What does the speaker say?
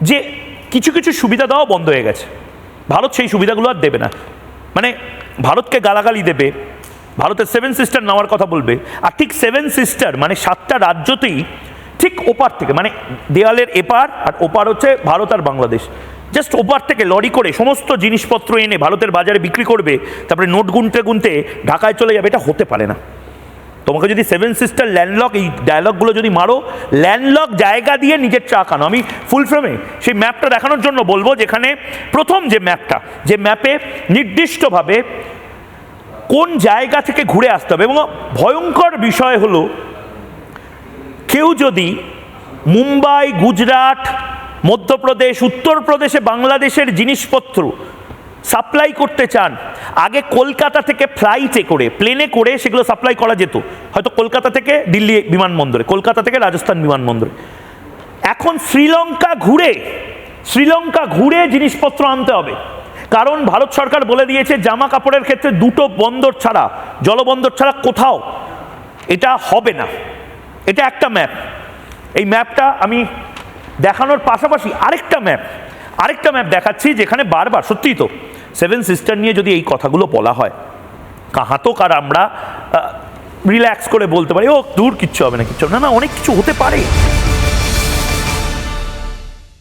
যে কিছু কিছু সুবিধা দেওয়া বন্ধ হয়ে গেছে। ভারত সেই সুবিধাগুলো আর দেবে না, মানে ভারতকে গালাগালি দেবে, ভারতের 7 সিস্টার নেওয়ার কথা বলবে, আর ঠিক 7 সিস্টার মানে 7টা রাজ্যতেই ঠিক ওপার থেকে, মানে দেয়ালের এপার আর ওপার হচ্ছে ভারত আর বাংলাদেশ, জাস্ট ওপার থেকে লরি করে সমস্ত জিনিসপত্র এনে ভারতের বাজারে বিক্রি করবে, তারপরে নোট গুনতে গুনতে ঢাকায় চলে যাবে। এটা হতে পারে না। তোমাকে যদি 7 সিস্টার ল্যান্ডলক, এই ডায়লগগুলো যদি মারো, ল্যান্ডলক জায়গা দিয়ে নিজের ট্রাক আনো। আমি ফুল ফ্রেমে সেই ম্যাপটা দেখানোর জন্য বলবো, যেখানে প্রথম যে ম্যাপটা, যে ম্যাপে নির্দিষ্টভাবে কোন জায়গা থেকে ঘুরে আসতে হবে। এবং ভয়ঙ্কর বিষয় হলো, কেউ যদি মুম্বাই, গুজরাট, মধ্যপ্রদেশ, উত্তরপ্রদেশে বাংলাদেশের জিনিসপত্র সাপ্লাই করতে চান, আগে কলকাতা থেকে ফ্লাইটে করে, প্লেনে করে সেগুলো সাপ্লাই করা যেত, হয়তো কলকাতা থেকে দিল্লি বিমানবন্দরে, কলকাতা থেকে রাজস্থান বিমানবন্দরে। এখন শ্রীলঙ্কা ঘুরে জিনিসপত্র আনতে হবে, কারণ ভারত সরকার বলে দিয়েছে জামা কাপড়ের ক্ষেত্রে 2টো বন্দর ছাড়া, জলবন্দর ছাড়া কোথাও এটা হবে না। এটা একটা ম্যাপ। এই ম্যাপটা আমি দেখানোর পাশাপাশি আরেকটা ম্যাপ দেখাচ্ছি, যেখানে বারবার, সত্যিই তো 7 সিস্টার নিয়ে যদি এই কথাগুলো বলা হয়, কাহাতক আর আমরা রিল্যাক্স করে বলতে পারি, ও দূর কিচ্ছু হবে না, কিচ্ছু হবে না, অনেক কিছু হতে পারে।